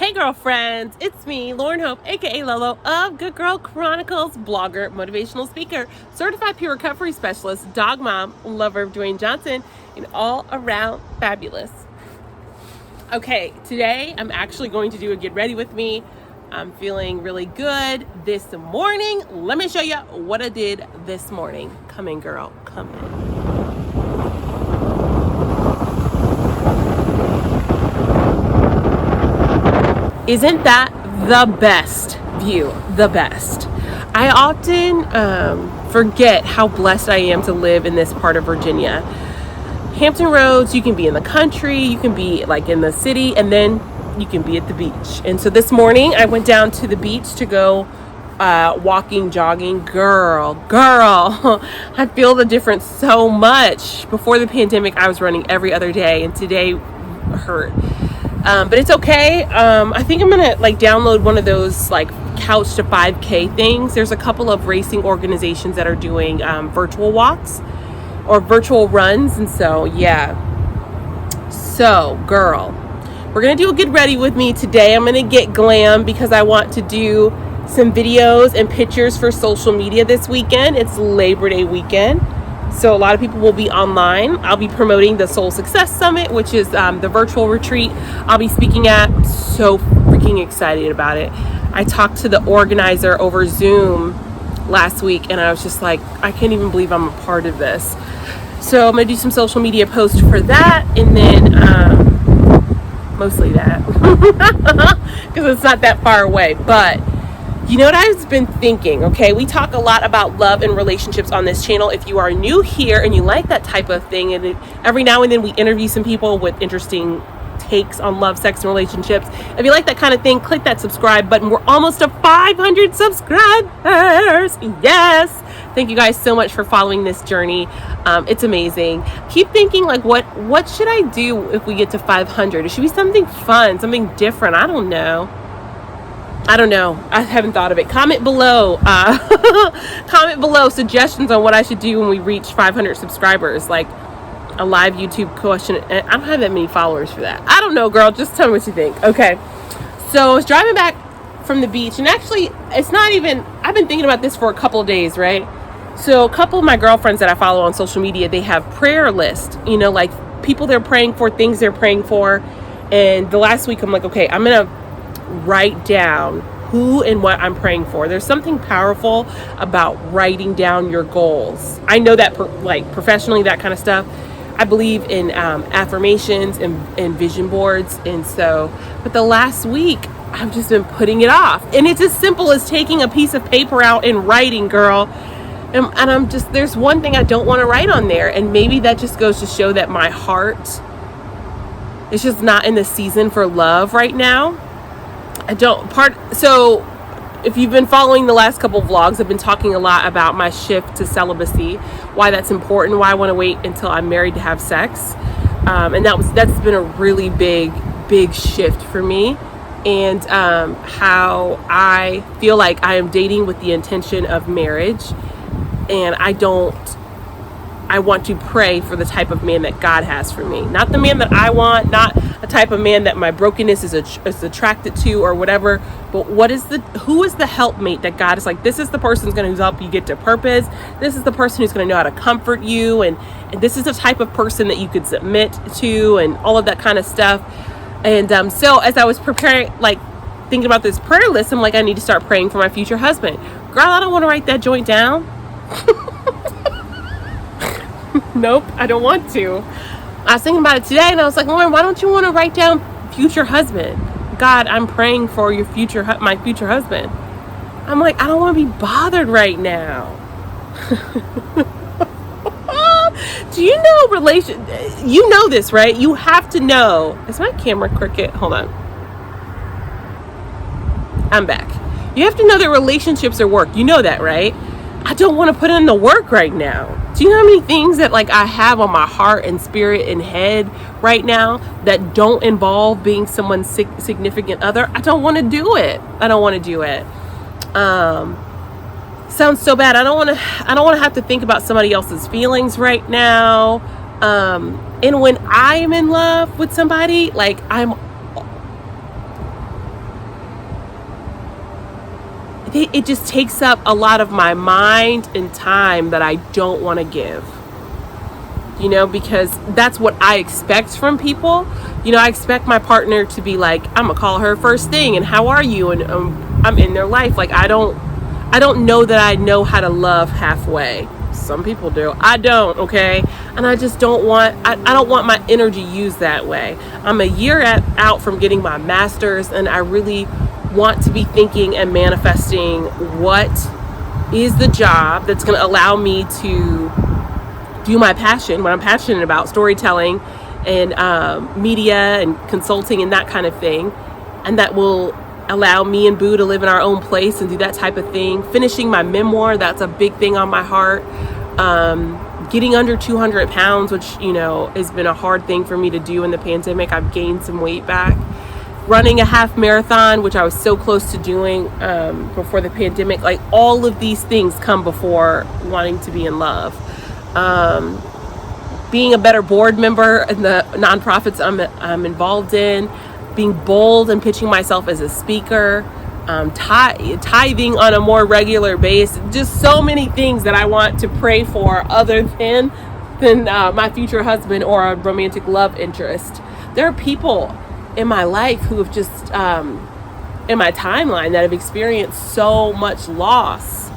Hey girlfriends, it's me, Lauren Hope, aka Lolo of Good Girl Chronicles, blogger, motivational speaker, certified peer recovery specialist, dog mom, lover of Dwayne Johnson, and all around fabulous. Okay, today I'm actually going to do a get ready with me. I'm feeling really good this morning. Let me show you what I did this morning. Come in, girl, come in. Isn't that the best view? The best. I often forget how blessed I am to live in this part of Virginia. Hampton Roads, you can be in the country, you can be like in the city, and then you can be at the beach. And so this morning I went down to the beach to go walking, jogging. Girl, I feel the difference so much. Before the pandemic, I was running every other day, and today hurt. But it's okay. I think I'm gonna download one of those couch to 5K things. There's a couple of racing organizations that are doing virtual walks or virtual runs, and so yeah. So girl, we're gonna do a get ready with me today. I'm gonna get glam because I want to do some videos and pictures for social media this weekend. It's Labor Day weekend. So a lot of people will be online. I'll be promoting the Soul Success Summit, which is the virtual retreat I'll be speaking at. I'm so freaking excited about it. I talked to the organizer over Zoom last week, and I was just like, I can't even believe I'm a part of this. So I'm going to do some social media posts for that, and then mostly that because it's not that far away. But you know what I've been thinking, okay? We talk a lot about love and relationships on this channel. If you are new here and you like that type of thing, and every now and then we interview some people with interesting takes on love, sex, and relationships. If you like that kind of thing, click that subscribe button. We're almost to 500 subscribers. Yes. Thank you guys so much for following this journey. It's amazing. Keep thinking what should I do if we get to 500? It should be something fun, something different. I don't know. I haven't thought of it. Comment below. Comment below suggestions on what I should do when we reach 500 subscribers. Like a live YouTube question. I don't have that many followers for that. I don't know, girl. Just tell me what you think. Okay. So I was driving back from the beach, and actually, it's not even. I've been thinking about this for a couple of days, right? So a couple of my girlfriends that I follow on social media, they have prayer lists. You know, like people they're praying for, things they're praying for. And the last week, I'm like, okay, I'm gonna write down who and what I'm praying for. There's something powerful about writing down your goals. I know that professionally, that kind of stuff. I believe in affirmations and vision boards. And so, but the last week I've just been putting it off. And it's as simple as taking a piece of paper out and writing, girl. And I'm just, there's one thing I don't want to write on there. And maybe that just goes to show that my heart is just not in the season for love right now. So if you've been following the last couple of vlogs, I've been talking a lot about my shift to celibacy, why that's important, why I want to wait until I'm married to have sex. And that's been a really big shift for me. And how I feel like I am dating with the intention of marriage. And I want to pray for the type of man that God has for me. Not the man that I want, not a type of man that my brokenness is attracted to or whatever, but who is the helpmate that God is like, this is the person who's going to help you get to purpose. This is the person who's going to know how to comfort you. And this is the type of person that you could submit to and all of that kind of stuff. And so as I was preparing, thinking about this prayer list, I'm like, I need to start praying for my future husband. Girl, I don't want to write that joint down. Nope, I don't want to. I was thinking about it today, and I was like, Lauren, why don't you want to write down future husband? God, I'm praying for your my future husband. I'm like, I don't want to be bothered right now. Do you know you know this, right? You have to know. Is my camera crooked? Hold on. I'm back. You have to know that relationships are work. You know that, right? I don't want to put in the work right now. Do you know how many things that I have on my heart and spirit and head right now that don't involve being someone's significant other? I don't want to do it. Sounds so bad. I don't want to have to think about somebody else's feelings right now. And when I am in love with somebody, it just takes up a lot of my mind and time that I don't want to give. You know, because that's what I expect from people. You know, I expect my partner to be like, I'm gonna call her first thing and how are you, and I'm in their life. Like I don't know that I know how to love halfway. Some people do. I don't, okay? And I just don't want I don't want my energy used that way. I'm a year out from getting my master's, and I really want to be thinking and manifesting what is the job that's going to allow me to do my passion, what I'm passionate about, storytelling and media and consulting and that kind of thing. And that will allow me and Boo to live in our own place and do that type of thing. Finishing my memoir, that's a big thing on my heart. Getting under 200 pounds, which, you know, has been a hard thing for me to do in the pandemic. I've gained some weight back. Running a half marathon, which I was so close to doing before the pandemic. Like all of these things come before wanting to be in love. Being a better board member in the nonprofits I'm involved in, being bold and pitching myself as a speaker, tithing on a more regular basis, just so many things that I want to pray for other than my future husband or a romantic love interest. There are people in my life who have just, in my timeline, that have experienced so much loss,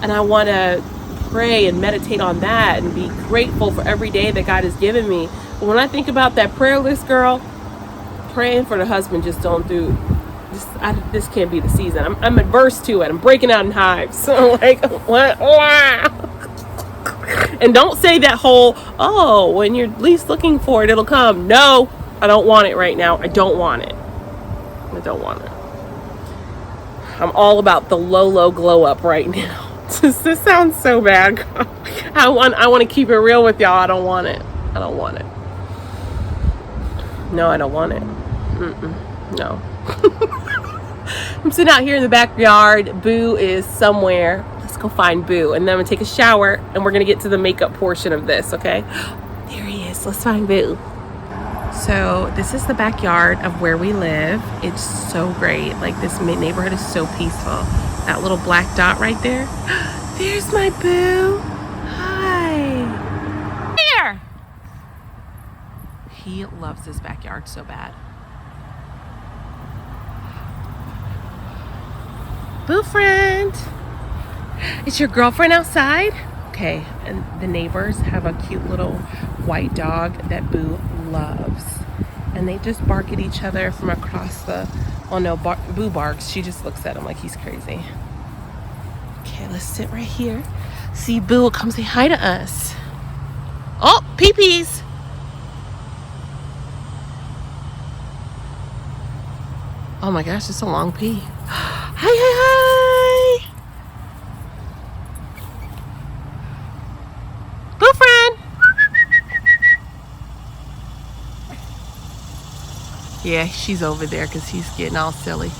and I want to pray and meditate on that and be grateful for every day that God has given me. But when I think about that prayer list, girl, praying for the husband just don't do. This can't be the season. I'm adverse to it. I'm breaking out in hives. So like, what? And don't say that whole, oh, when you're least looking for it, it'll come. No, I don't want it right now. I don't want it. I don't want it. I'm all about the low glow up right now. This sounds so bad. I want to keep it real with y'all. I don't want it. I don't want it. No, I don't want it. No. I'm sitting out here in the backyard. Boo is somewhere. Let's go find Boo. And then I'm going to take a shower, and we're going to get to the makeup portion of this, okay? There he is. Let's find Boo. So this is the backyard of where we live. It's so great. Like, this neighborhood is so peaceful. That little black dot right there. There's my Boo. Hi. Here. He loves this backyard so bad. Boo friend. Is your girlfriend outside? Okay, and the neighbors have a cute little white dog that Boo loves. And they just bark at each other from across the, oh no, Boo barks. She just looks at him like he's crazy. Okay, let's sit right here. See, Boo will come say hi to us. Oh, pee-pees. Oh my gosh, it's a long pee. Hi, hi, hi. Boo friend. Yeah, she's over there because he's getting all silly.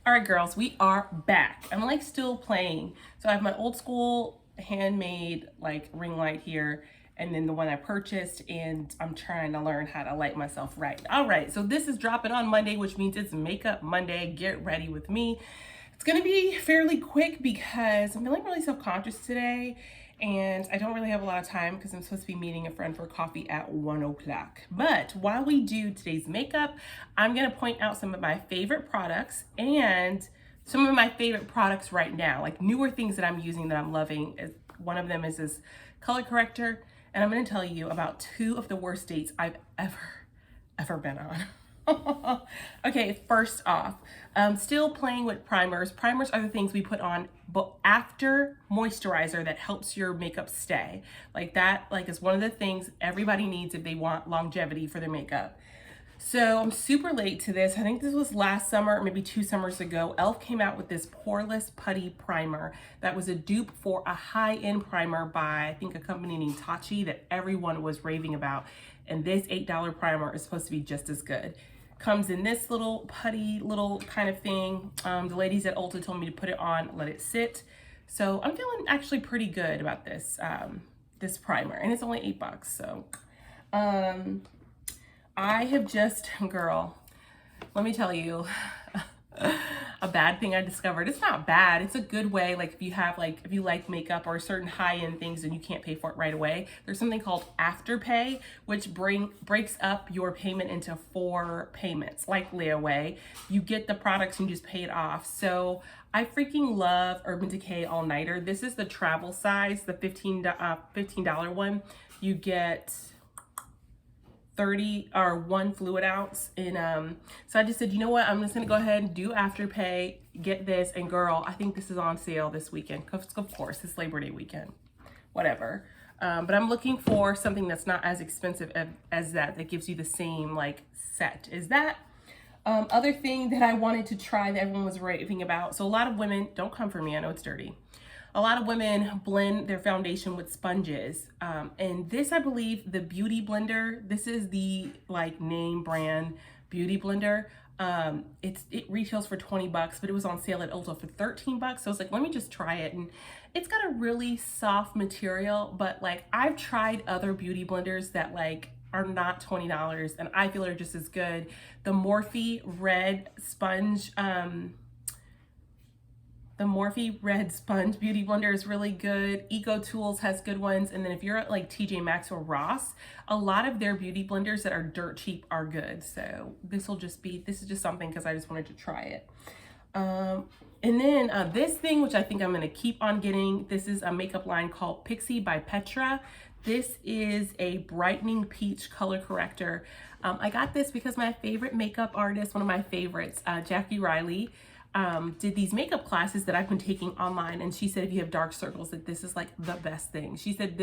All right, girls, we are back. I'm like still playing. So I have my old school handmade like ring light here, and then the one I purchased, and I'm trying to learn how to light myself right. All right, so this is dropping on Monday, which means it's Makeup Monday. Get ready with me. It's gonna be fairly quick because I'm feeling really self-conscious today, and I don't really have a lot of time because I'm supposed to be meeting a friend for coffee at 1 o'clock. But while we do today's makeup, I'm gonna point out some of my favorite products and some of my favorite products right now, like newer things that I'm using that I'm loving. One of them is this color corrector, and I'm gonna tell you about 2 of the worst dates I've ever been on. Okay, first off, still playing with primers. Primers are the things we put on but after moisturizer that helps your makeup stay. Like that, like is one of the things everybody needs if they want longevity for their makeup. So I'm super late to this. I think this was last summer, maybe 2 summers ago. e.l.f. came out with this Poreless Putty primer that was a dupe for a high-end primer by, I think, a company named Tachi that everyone was raving about. And this $8 primer is supposed to be just as good. Comes in this little putty little kind of thing. The ladies at Ulta told me to put it on, let it sit. So I'm feeling actually pretty good about this this primer, and it's only $8. So I have just, girl, let me tell you, A bad thing I discovered. It's not bad. It's a good way. Like if you like makeup or certain high-end things and you can't pay for it right away, there's something called Afterpay, which breaks up your payment into 4 payments, like layaway. You get the products and you just pay it off. So I freaking love Urban Decay All Nighter. This is the travel size, the $15 one. You get 30 or 1 fluid ounce. And so I just said, you know what, I'm just gonna go ahead and do Afterpay, get this, and girl, I think this is on sale this weekend. Of course, it's Labor Day weekend, whatever. But I'm looking for something that's not as expensive as that gives you the same like set as that. Other thing that I wanted to try that everyone was raving about. So a lot of women, don't come for me, I know it's dirty. A lot of women blend their foundation with sponges. And this, I believe, the Beauty Blender, this is the like name brand Beauty Blender. It retails for 20 bucks, but it was on sale at Ulta for 13 bucks. So I was like, let me just try it. And it's got a really soft material, but like I've tried other beauty blenders that like are not $20 and I feel are just as good. The Morphe Red Sponge, the Morphe Red Sponge Beauty Blender is really good. Eco Tools has good ones. And then if you're at like TJ Maxx or Ross, a lot of their beauty blenders that are dirt cheap are good. So this is just something because I just wanted to try it. And then this thing, which I think I'm gonna keep on getting, this is a makeup line called Pixie by Petra. This is a brightening peach color corrector. I got this because my favorite makeup artist, one of my favorites, Jackie Riley, did these makeup classes that I've been taking online, and she said if you have dark circles that this is like the best thing. She said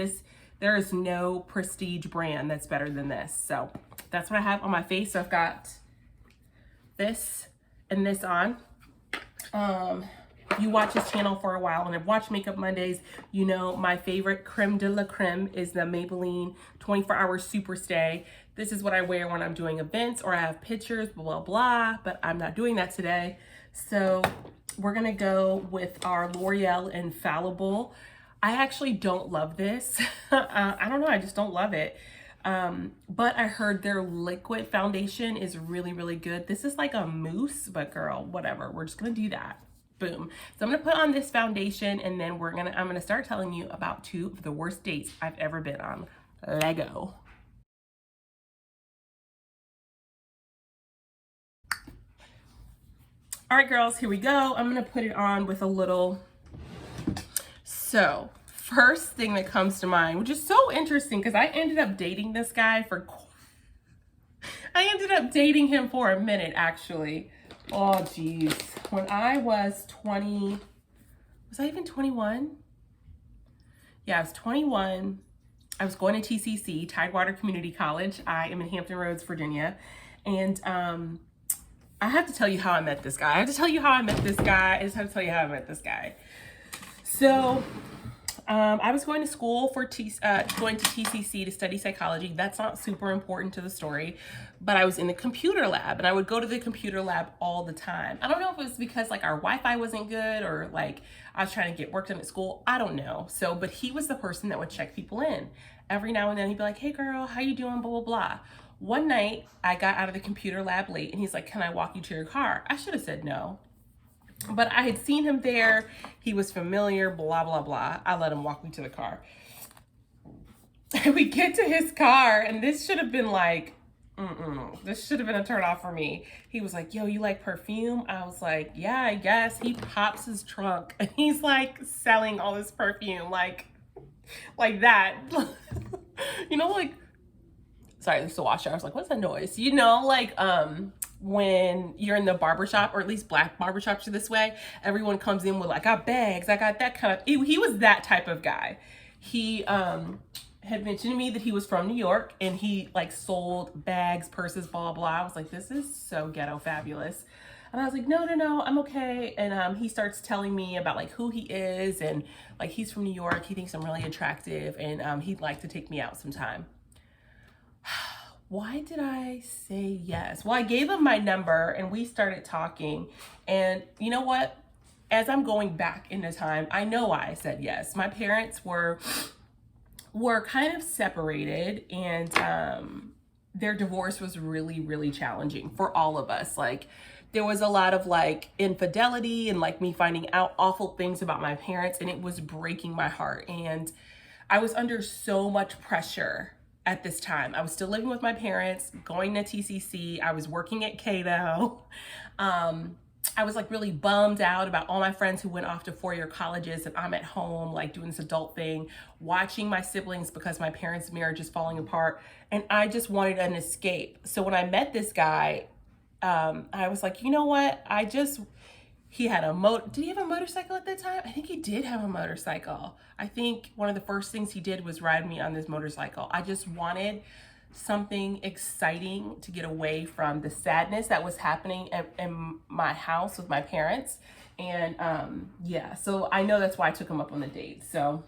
there is no prestige brand that's better than this. So that's what I have on my face. So I've got this and this on. You watch this channel for a while and have watched Makeup Mondays, you know my favorite creme de la creme is the Maybelline 24-hour Super Stay. This is what I wear when I'm doing events or I have pictures, blah, blah, blah, but I'm not doing that today. So we're gonna go with our L'Oreal Infallible. I actually don't love this. I don't know, I just don't love it. But I heard their liquid foundation is really, really good. This is like a mousse, but girl, whatever. We're just gonna do that. Boom. So I'm gonna put on this foundation and then I'm gonna start telling you about 2 of the worst dates I've ever been on. Lego. All right, girls, here we go. I'm gonna put it on with a little. So first thing that comes to mind, which is so interesting because I ended up dating this guy I ended up dating him for a minute, actually. Oh, geez. When I was 20, was I even 21? Yeah, I was 21. I was going to TCC, Tidewater Community College. I am in Hampton Roads, Virginia. And I have to tell you how I met this guy. I just have to tell you how I met this guy. So I was going to school for going to TCC to study psychology. That's not super important to the story, but I was in the computer lab and I would go to the computer lab all the time. I don't know if it was because like our Wi-Fi wasn't good or like I was trying to get work done at school. I don't know. So, but he was the person that would check people in. Every now and then he'd be like, hey girl, how you doing? Blah, blah, blah. One night I got out of the computer lab late and he's like, can I walk you to your car? I should have said no. But I had seen him there. He was familiar, blah, blah, blah. I let him walk me to the car. And we get to his car, and this should have been like, this should have been a turn off for me. He was like, yo, you like perfume? I was like, yeah, I guess. He pops his trunk, and he's like selling all this perfume, like that. You know, like, sorry, this is the washer. I was like, what's that noise? You know, like, when you're in the barbershop, or at least black barbershops are this way, everyone comes in with like, I got bags, I got that kind of, he was that type of guy. He had mentioned to me that he was from New York and he like sold bags, purses, blah, blah. I was like, this is so ghetto fabulous. And I was like, no, I'm okay. And he starts telling me about like who he is and like he's from New York. He thinks I'm really attractive and he'd like to take me out sometime. Why did I say yes? Well, I gave him my number and we started talking. And you know what? As I'm going back into time, I know why I said yes. My parents were kind of separated and their divorce was really, really challenging for all of us. Like there was a lot of like infidelity and like me finding out awful things about my parents, and it was breaking my heart. And I was under so much pressure at this time. I was still living with my parents, going to TCC. I was working at Cato. I was like really bummed out about all my friends who went off to four-year colleges, and I'm at home like doing this adult thing, watching my siblings because my parents' marriage is falling apart, and I just wanted an escape. So when I met this guy, I was like, you know what? He had did he have a motorcycle at that time? I think he did have a motorcycle. I think one of the first things he did was ride me on this motorcycle. I just wanted something exciting to get away from the sadness that was happening in my house with my parents. And yeah, so I know that's why I took him up on the date. So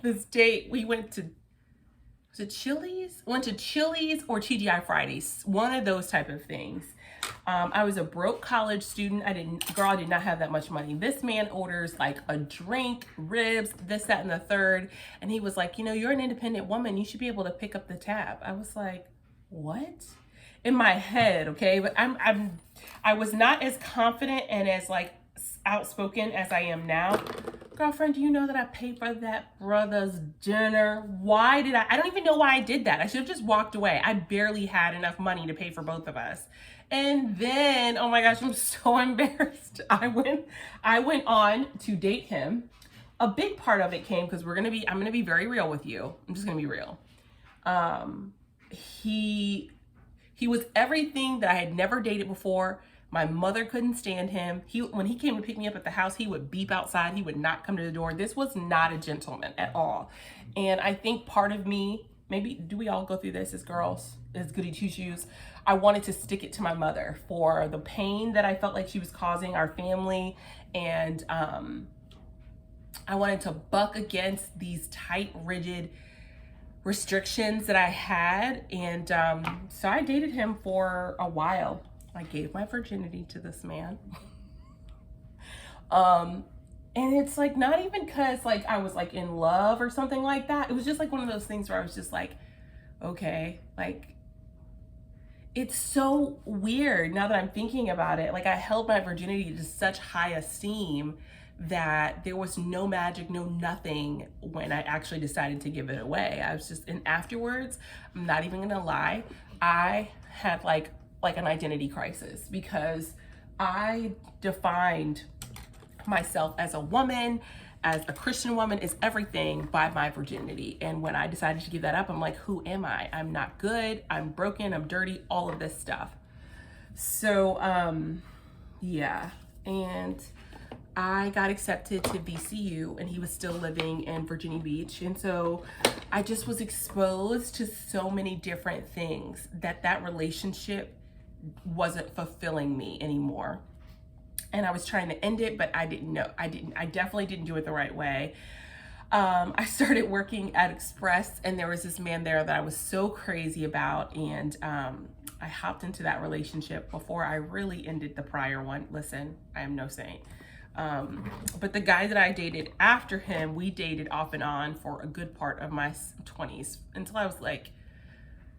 this date, we went to, was it Chili's? Went to Chili's or TGI Fridays, one of those type of things. I was a broke college student. I did not have that much money. This man orders like a drink, ribs, this, that, and the third. And he was like, you know, you're an independent woman. You should be able to pick up the tab. I was like, what? In my head, okay? But I was not as confident and as like outspoken as I am now. Girlfriend, do you know that I paid for that brother's dinner? Why did I don't even know why I did that. I should have just walked away. I barely had enough money to pay for both of us. And then, oh my gosh, I'm so embarrassed. I went on to date him. A big part of it came because I'm gonna be very real with you. I'm just gonna be real. He was everything that I had never dated before. My mother couldn't stand him. When he came to pick me up at the house, he would beep outside. He would not come to the door. This was not a gentleman at all. And I think part of me, maybe, do we all go through this as girls, as goody two-shoes? I wanted to stick it to my mother for the pain that I felt like she was causing our family. And I wanted to buck against these tight, rigid restrictions that I had. And so I dated him for a while. I gave my virginity to this man. And it's like, not even because like I was like in love or something like that. It was just like one of those things where I was just like, okay, like, it's so weird now that I'm thinking about it. Like, I held my virginity to such high esteem that there was no magic, no nothing when I actually decided to give it away. I was just, and afterwards, I'm not even gonna lie, I had like an identity crisis because I defined myself as a woman, as a Christian woman, is everything by my virginity. And when I decided to give that up, I'm like, who am I? I'm not good, I'm broken, I'm dirty, all of this stuff. So, yeah. And I got accepted to VCU, and he was still living in Virginia Beach. And so I just was exposed to so many different things that relationship wasn't fulfilling me anymore. And I was trying to end it, but I didn't know. I definitely didn't do it the right way. I started working at Express, and there was this man there that I was so crazy about. And I hopped into that relationship before I really ended the prior one. Listen, I am no saint. But the guy that I dated after him, we dated off and on for a good part of my 20s until I was like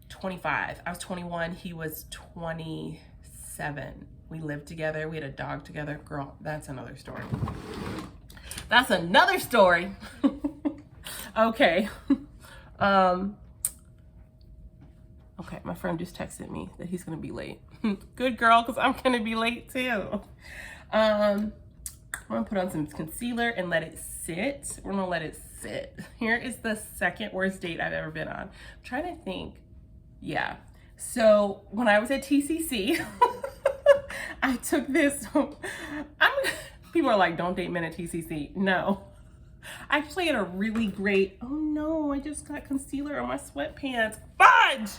25. I was 21, he was 27. We lived together, we had a dog together. Girl, that's another story. That's another story. Okay. Okay, my friend just texted me that he's gonna be late. Good girl, because I'm gonna be late too. I'm gonna put on some concealer and let it sit. We're gonna let it sit. Here is the second worst date I've ever been on. I'm trying to think. Yeah. So when I was at TCC, I took this. People are like, don't date men at TCC. No. I actually had a really great, oh no, I just got concealer on my sweatpants. Fudge!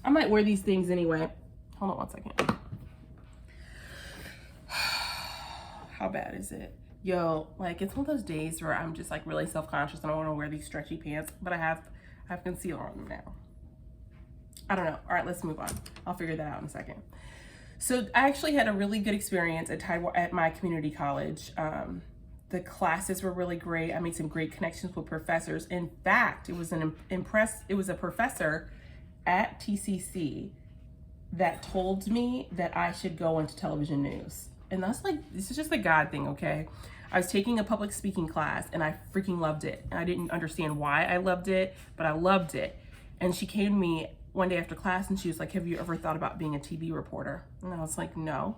I might wear these things anyway. Hold on one second. How bad is it? Yo, like, it's one of those days where I'm just like really self-conscious and I want to wear these stretchy pants, but I have concealer on them now. I don't know. All right, let's move on. I'll figure that out in a second. So I actually had a really good experience at my community college. The classes were really great. I made some great connections with professors. In fact, it was a professor at TCC that told me that I should go into television news. And that's like, this is just a God thing, okay? I was taking a public speaking class and I freaking loved it. And I didn't understand why I loved it, but I loved it. And she came to me one day after class and she was like, have you ever thought about being a TV reporter? And I was like, no.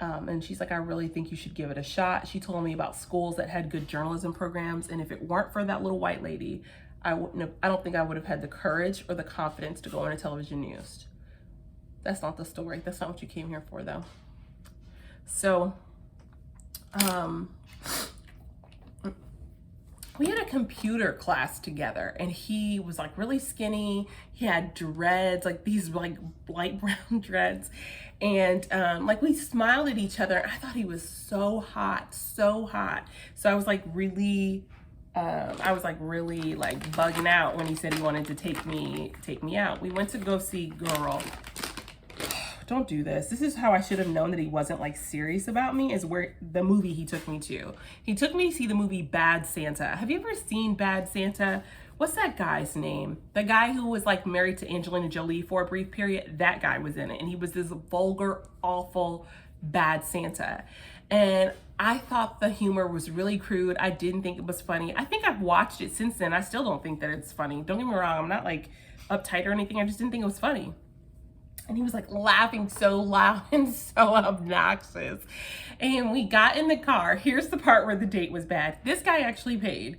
And she's like, I really think you should give it a shot. She told me about schools that had good journalism programs. And if it weren't for that little white lady, I don't think I would have had the courage or the confidence to go into television news. That's not the story. That's not what you came here for, though. So, we had a computer class together and he was like really skinny. He had dreads, like these like light brown dreads. And like we smiled at each other. I thought he was so hot, so hot. So I was like really like bugging out when he said he wanted to take me out. We went to go see Girl. Don't do this. This is how I should have known that he wasn't like serious about me, is where the movie he took me to. He took me to see the movie Bad Santa. Have you ever seen Bad Santa? What's that guy's name? The guy who was like married to Angelina Jolie for a brief period, that guy was in it. And he was this vulgar, awful, bad Santa. And I thought the humor was really crude. I didn't think it was funny. I think I've watched it since then. I still don't think that it's funny. Don't get me wrong. I'm not like uptight or anything. I just didn't think it was funny. And he was like laughing so loud and so obnoxious. And we got in the car. Here's the part where the date was bad. This guy actually paid.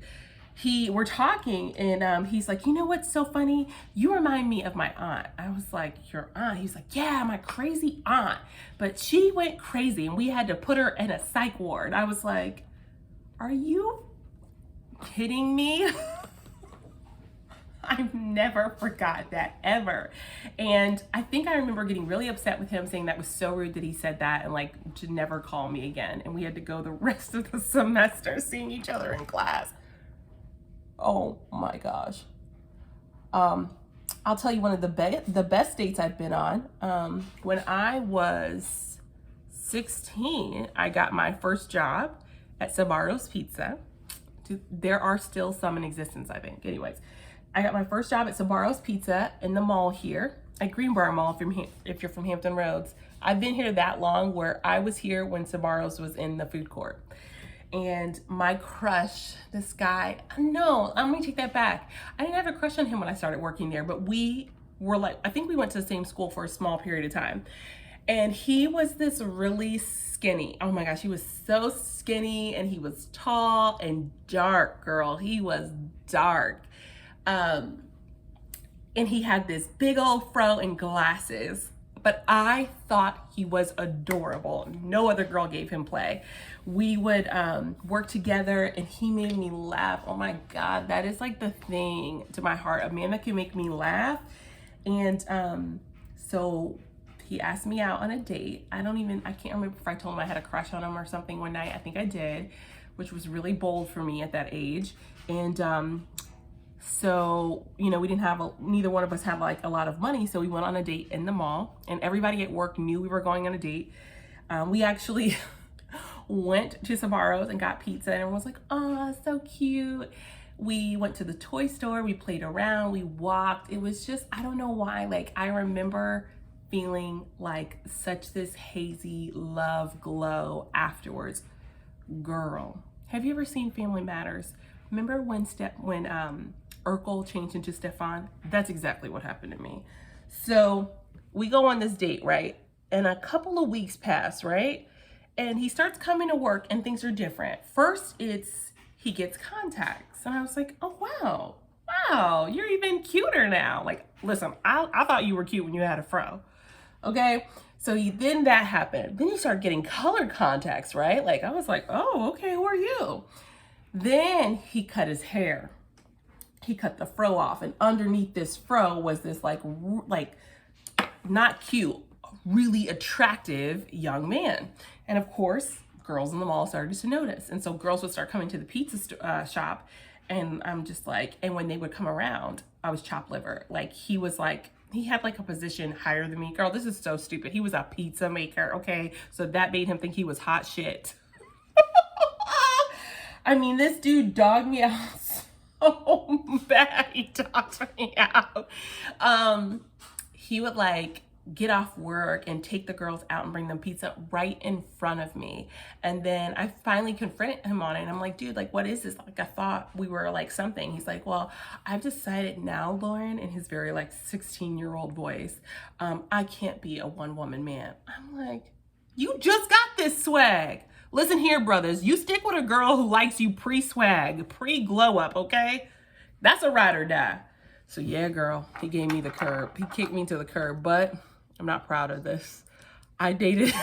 We're talking and he's like, you know what's so funny? You remind me of my aunt. I was like, your aunt? He's like, yeah, my crazy aunt. But she went crazy and we had to put her in a psych ward. I was like, are you kidding me? I've never forgot that ever. And I think I remember getting really upset with him, saying that was so rude that he said that and like to never call me again. And we had to go the rest of the semester seeing each other in class. Oh my gosh. I'll tell you one of the best dates I've been on. When I was 16, I got my first job at Sbarro's Pizza. There are still some in existence, I think. Anyways, I got my first job at Sbarro's Pizza in the mall here at Greenbrier Mall if you're from Hampton Roads. I've been here that long where I was here when Sbarro's was in the food court. And my crush, this guy, no, I'm gonna take that back. I didn't have a crush on him when I started working there, but we were like, I think we went to the same school for a small period of time. And he was this really skinny, oh my gosh, he was so skinny and he was tall and dark, girl. He was dark. And he had this big old fro and glasses, but I thought he was adorable. No other girl gave him play. We would work together and he made me laugh. Oh my God, that is like the thing to my heart, a man that can make me laugh. And so he asked me out on a date. I can't remember if I told him I had a crush on him or something one night. I think I did, which was really bold for me at that age. And so, you know, neither one of us had like a lot of money. So we went on a date in the mall and everybody at work knew we were going on a date. We actually went to Sbarro's and got pizza and everyone was like, oh, so cute. We went to the toy store, we played around, we walked. It was just, I don't know why, like I remember feeling like such this hazy love glow afterwards. Girl, have you ever seen Family Matters? Remember when Urkel changed into Stefan? That's exactly what happened to me. So we go on this date, right? And a couple of weeks pass, right? And he starts coming to work and things are different. First, he gets contacts. And I was like, oh, wow, you're even cuter now. Like, listen, I thought you were cute when you had a fro. Okay, so then that happened. Then he started getting colored contacts, right? Like, I was like, oh, okay, who are you? Then he cut his hair. He cut the fro off, and underneath this fro was this like not cute, really attractive young man. And of course, girls in the mall started to notice. And so girls would start coming to the pizza shop, and I'm just like, and when they would come around, I was chopped liver. Like he had like a position higher than me. Girl, this is so stupid. He was a pizza maker, okay? So that made him think he was hot shit. I mean, this dude dogged me out so bad. He dogged me out. He would like get off work and take the girls out and bring them pizza right in front of me. And then I finally confronted him on it. And I'm like, dude, like, what is this? Like, I thought we were like something. He's like, well, I've decided now, Lauren, in his very like 16-year-old voice, I can't be a one-woman man. I'm like, you just got this swag. Listen here, brothers, you stick with a girl who likes you pre-swag, pre-glow up, okay? That's a ride or die. So yeah, girl, he gave me the curb. He kicked me to the curb, but I'm not proud of this. I dated,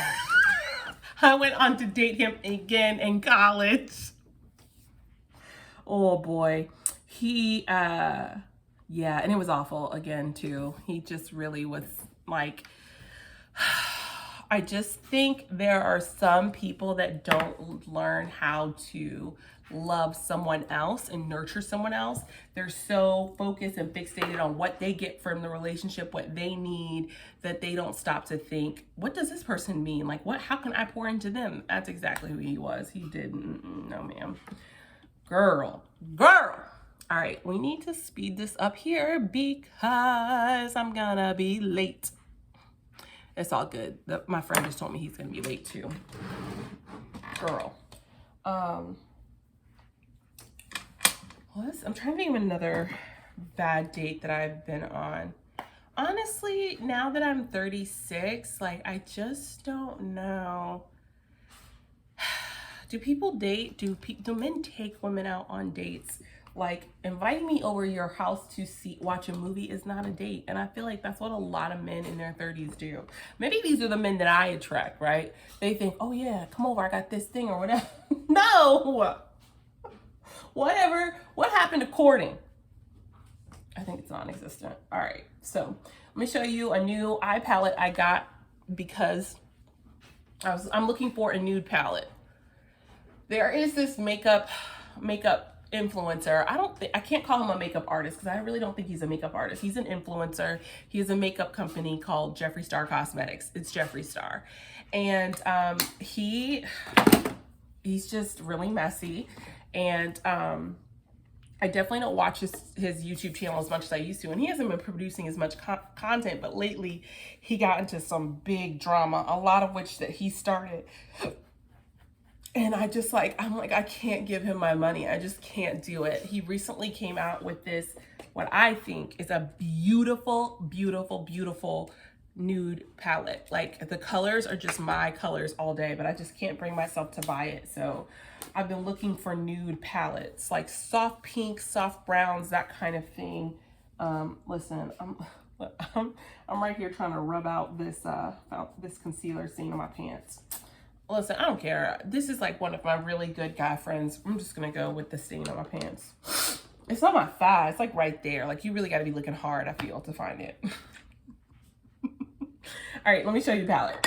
I went on to date him again in college. Oh boy. He, yeah, and it was awful again too. He just really was like, I just think there are some people that don't learn how to love someone else and nurture someone else. They're so focused and fixated on what they get from the relationship, what they need, that they don't stop to think, what does this person mean? Like, how can I pour into them? That's exactly who he was. He didn't, no ma'am. Girl. All right, we need to speed this up here because I'm gonna be late. It's all good. My friend just told me he's gonna be late too. Girl. I'm trying to think of another bad date that I've been on. Honestly, now that I'm 36, like, I just don't know. Do people date? Do men take women out on dates? Like, inviting me over your house to watch a movie is not a date. And I feel like that's what a lot of men in their 30s do. Maybe these are the men that I attract, right? They think, oh yeah, come over, I got this thing or whatever. No! Whatever. What happened to courting? I think it's non-existent. All right, so let me show you a new eye palette I got because I'm looking for a nude palette. There is this makeup influencer. I can't call him a makeup artist because I really don't think he's a makeup artist. He's an influencer. He has a makeup company called Jeffree Star Cosmetics. It's Jeffree Star. And he's just really messy. And I definitely don't watch his YouTube channel as much as I used to. And he hasn't been producing as much content, but lately he got into some big drama, a lot of which that he started. And I'm like, I can't give him my money. I just can't do it. He recently came out with this, what I think is a beautiful, beautiful, beautiful nude palette. Like, the colors are just my colors all day, but I just can't bring myself to buy it. So I've been looking for nude palettes, like soft pinks, soft browns, that kind of thing. Listen, I'm right here trying to rub out this concealer stain on my pants. Listen, I don't care. This is like one of my really good guy friends. I'm just gonna go with the stain on my pants. It's not my thigh. It's like right there. Like, you really got to be looking hard, I feel, to find it. All right, let me show you the palette.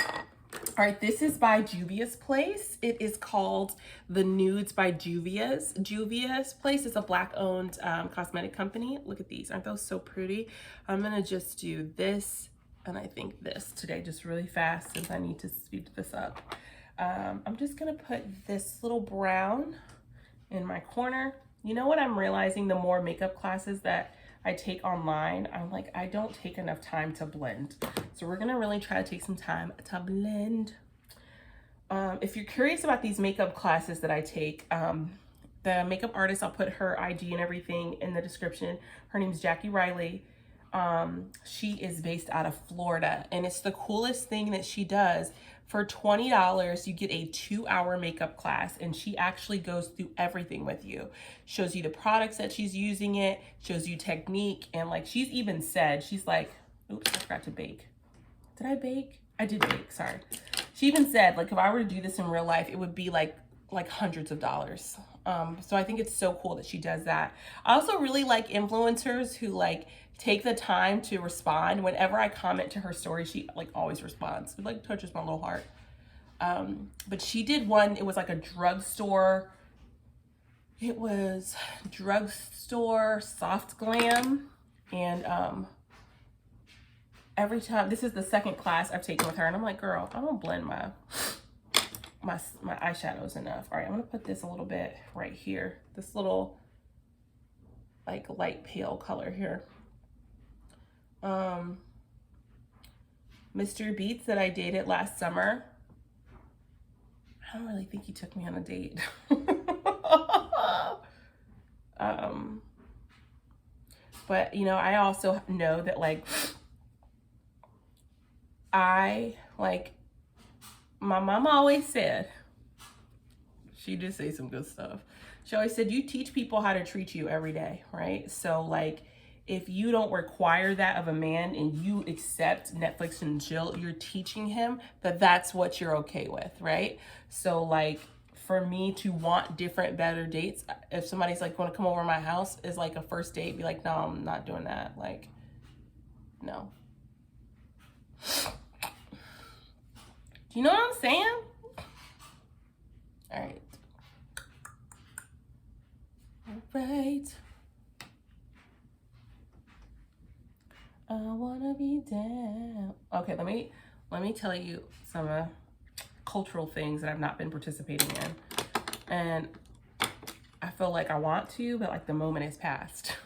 All right, this is by Juvia's Place. It is called The Nudes by Juvia's. Juvia's Place is a Black-owned cosmetic company. Look at these. Aren't those so pretty? I'm gonna just do this and I think this today, just really fast since I need to speed this up. I'm just gonna put this little brown in my corner. You know what I'm realizing, the more makeup classes that I take online, I'm like, I don't take enough time to blend. So we're gonna really try to take some time to blend. If you're curious about these makeup classes that I take, the makeup artist, I'll put her IG and everything in the description. Her name's Jackie Riley. She is based out of Florida, and it's the coolest thing that she does. For $20, you get a 2-hour makeup class, and she actually goes through everything with you. Shows you the products that she's using it, shows you technique, and like, she's even said, she's like, oops, I forgot to bake. Did I bake? I did bake, sorry. She even said, like, if I were to do this in real life, it would be like hundreds of dollars. So I think it's so cool that she does that. I also really like influencers who like take the time to respond. Whenever I comment to her story, she like always responds. It like touches my little heart. But she did one, it was like a drugstore. It was drugstore soft glam. And every time, this is the second class I've taken with her, and I'm like, girl, I don't blend my eyeshadows enough. All right, I'm gonna put this a little bit right here. This little like light pale color here. Mr. Beats that I dated last summer. I don't really think he took me on a date. But you know, I also know that like my mama always said, she did say some good stuff. She always said, you teach people how to treat you every day, right? So like, if you don't require that of a man and you accept Netflix and chill, you're teaching him that that's what you're okay with, right? So like, for me to want different, better dates, if somebody's like going to come over to my house is like a first date, be like, no, I'm not doing that. Like, no. Do you know what I'm saying? All right. All right. I wanna be down. Okay, let me tell you some cultural things that I've not been participating in, and I feel like I want to, but like the moment has passed.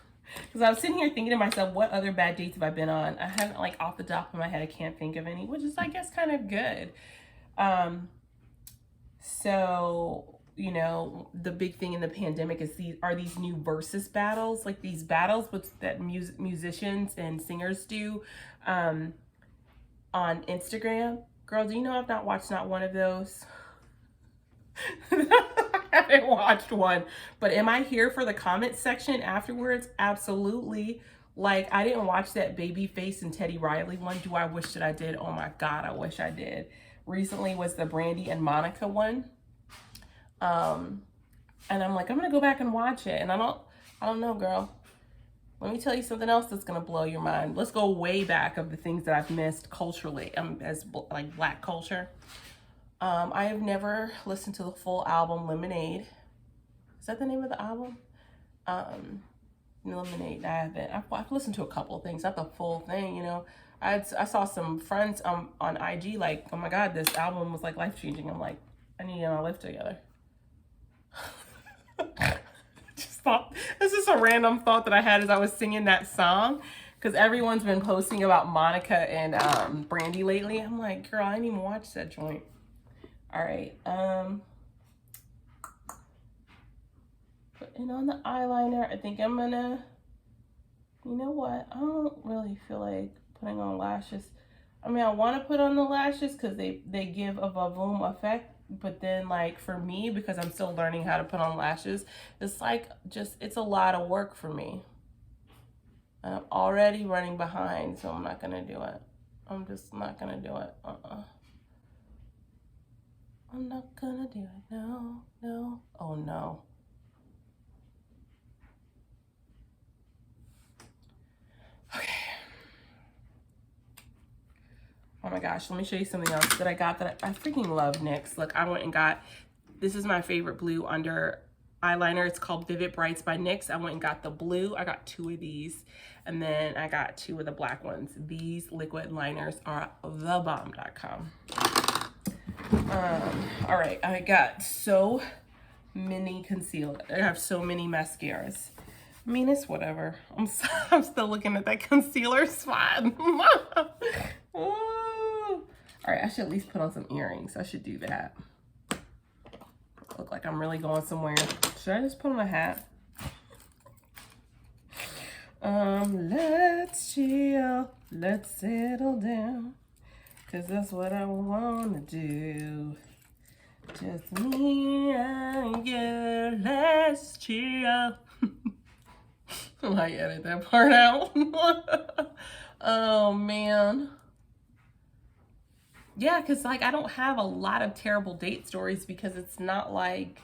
Because I was sitting here thinking to myself, what other bad dates have I been on? I haven't, like, off the top of my head, I can't think of any, which is, I guess, kind of good. So, you know, the big thing in the pandemic is these new versus battles, like these battles that musicians and singers do on Instagram. Girl, do you know I've not watched not one of those? I haven't watched one, but am I here for the comment section afterwards? Absolutely. Like, I didn't watch that Babyface and Teddy Riley one. Do I wish that I did? Oh my God, I wish I did. Recently was the Brandy and Monica one. And I'm like, I'm gonna go back and watch it. And I don't know, girl. Let me tell you something else that's gonna blow your mind. Let's go way back of the things that I've missed culturally, as like Black culture. I have never listened to the full album Lemonade. Is that the name of the album? Lemonade. I haven't. I've listened to a couple of things, not the full thing. You know, I saw some friends on IG like, oh my God, this album was like life changing. I'm like, I need to get my life together. Just thought, this is a random thought that I had as I was singing that song, because everyone's been posting about Monica and Brandy lately. I'm like, girl, I didn't even watch that joint. All right. Putting on the eyeliner. I think I'm gonna, you know what? I don't really feel like putting on lashes. I mean, I want to put on the lashes because they give a vavoom effect. But then, like, for me, because I'm still learning how to put on lashes, it's like it's a lot of work for me. And I'm already running behind, so I'm not gonna do it. I'm just not gonna do it. I'm not gonna do it. No, no. Oh, no. Okay. Oh my gosh, let me show you something else that I got that I freaking love NYX. Look, I went and got, this is my favorite blue under eyeliner. It's called Vivid Brights by NYX. I went and got the blue. I got 2 of these, and then I got 2 of the black ones. These liquid liners are thebomb.com. All right, I got so many concealers. I have so many mascaras. I mean, it's whatever. I'm still looking at that concealer spot. All right, I should at least put on some earrings. I should do that. Look like I'm really going somewhere. Should I just put on a hat? Let's chill. Let's settle down. 'Cause that's what I want to do. Just me and you, let's chill. I might edit that part out. Oh, man. Yeah, because, like, I don't have a lot of terrible date stories because it's not like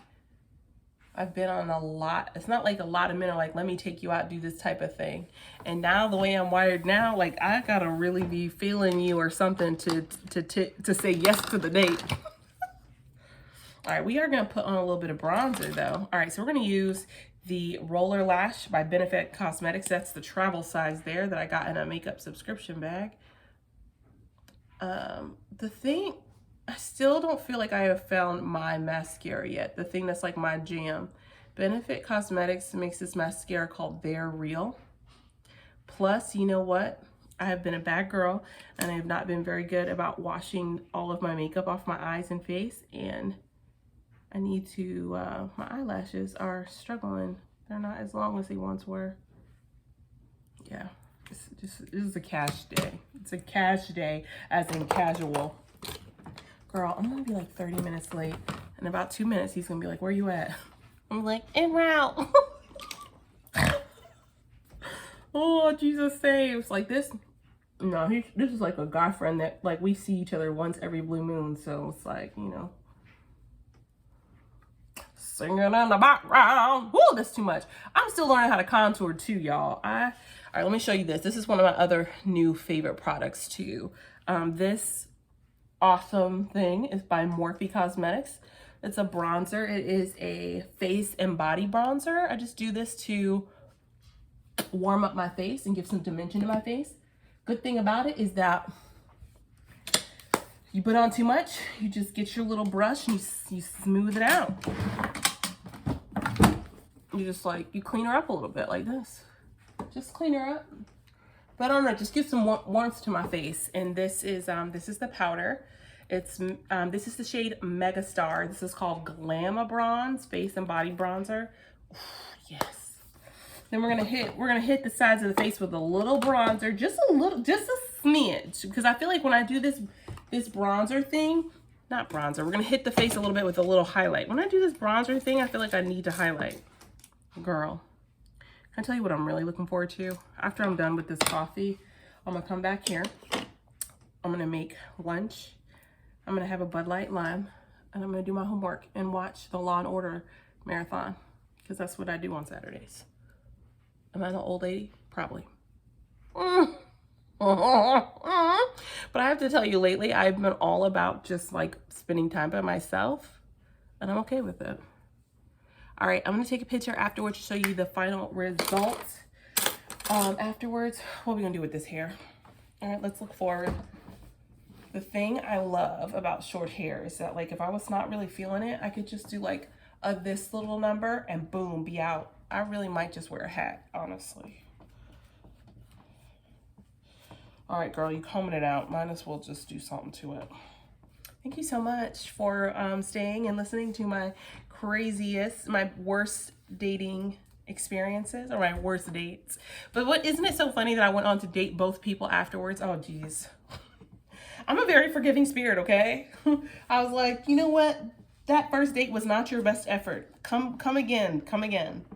I've been on a lot. It's not like a lot of men are like, let me take you out, do this type of thing. And now the way I'm wired now, like, I gotta really be feeling you or something to say yes to the date. All right, we are gonna put on a little bit of bronzer though. All right, so we're gonna use the Roller Lash by Benefit Cosmetics. That's the travel size there that I got in a makeup subscription bag. The thing, I still don't feel like I have found my mascara yet. The thing that's like my jam. Benefit Cosmetics makes this mascara called They're Real. Plus, you know what? I have been a bad girl and I have not been very good about washing all of my makeup off my eyes and face, and I need to, my eyelashes are struggling. They're not as long as they once were. Yeah, this is a cash day. It's a cash day, as in casual. Girl, I'm gonna be like 30 minutes late. In about 2 minutes, he's gonna be like, where you at? I'm like, en route. Oh, Jesus saves. Like this, no, this is like a guy friend that like we see each other once every blue moon. So it's like, you know, singing in the background. Whoa, that's too much. I'm still learning how to contour too, y'all. All right, let me show you this. This is one of my other new favorite products too. This awesome thing is by Morphe Cosmetics. It's a bronzer. It is a face and body bronzer. I just do this to warm up my face and give some dimension to my face. Good thing about it is that you put on too much, you just get your little brush and you smooth it out. You just like, you clean her up a little bit like this. Just clean her up. But I don't know, just give some warmth to my face. And this is the powder. It's this is the shade Megastar. This is called Glamour Bronze Face and Body Bronzer. Yes. Then we're gonna hit the sides of the face with a little bronzer, just a smidge, because I feel like when I do this bronzer thing, not bronzer, we're gonna hit the face a little bit with a little highlight. When I do this bronzer thing, I feel like I need to highlight. Girl, can I tell you what I'm really looking forward to? After I'm done with this coffee, I'm gonna come back here. I'm gonna make lunch. I'm gonna have a Bud Light Lime, and I'm gonna do my homework and watch the Law and Order marathon, because that's what I do on Saturdays. Am I an old lady? Probably. But I have to tell you, lately, I've been all about just like spending time by myself, and I'm okay with it. All right, I'm gonna take a picture afterwards to show you the final results. Afterwards, what are we gonna do with this hair? All right, let's look forward. The thing I love about short hair is that like if I was not really feeling it, I could just do like this little number and boom, be out. I really might just wear a hat, honestly. All right, girl, you combing it out. Might as well just do something to it. Thank you so much for staying and listening to my worst dating experiences, or my worst dates. But isn't it so funny that I went on to date both people afterwards? Oh, geez. I'm a very forgiving spirit, okay? I was like, you know what? That first date was not your best effort. Come again, come again.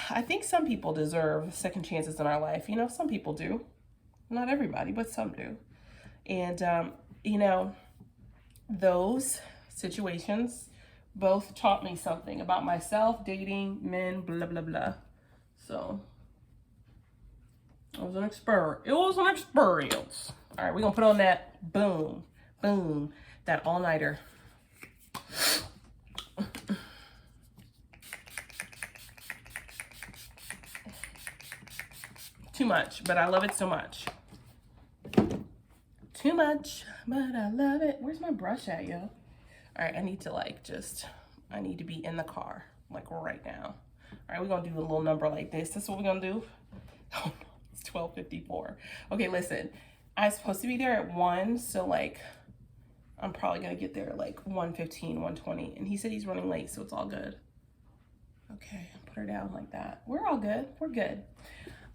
I think some people deserve second chances in our life. You know, some people do. Not everybody, but some do. And, you know, those situations both taught me something about myself, dating, men, blah, blah, blah. So, it was an experience. All right, we're going to put on that boom, boom, that all-nighter. Too much, but I love it so much. Too much, but I love it. Where's my brush at, yo? All right, I need to be in the car, like right now. All right, we're gonna do a little number like this. This is what we're gonna do. Oh, no, it's 12:54. Okay, listen, I'm supposed to be there at 1, so like, I'm probably gonna get there at like 1:15, 1:20. And he said he's running late, so it's all good. Okay, put her down like that. We're all good, we're good.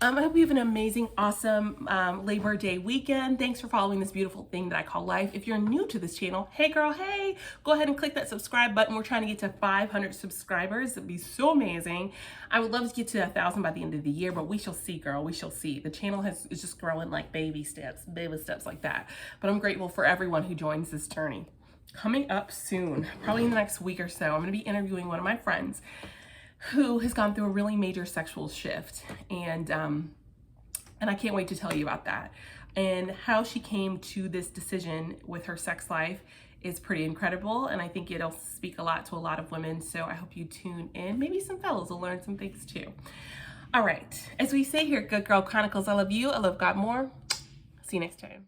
I hope you have an amazing, awesome Labor Day weekend. Thanks for following this beautiful thing that I call life. If you're new to this channel, hey girl, hey, go ahead and click that subscribe button. We're trying to get to 500 subscribers. It'd be so amazing. I would love to get to 1,000 by the end of the year, but we shall see, girl, we shall see. The channel is just growing like baby steps like that. But I'm grateful for everyone who joins this journey. Coming up soon, probably in the next week or so, I'm gonna be interviewing one of my friends who has gone through a really major sexual shift, and I can't wait to tell you about that. And how she came to this decision with her sex life is pretty incredible, and I think it'll speak a lot to a lot of women, so I hope you tune in. Maybe some fellas will learn some things too. All right, as we say here at Good Girl Chronicles, I love you, I love God more. See you next time.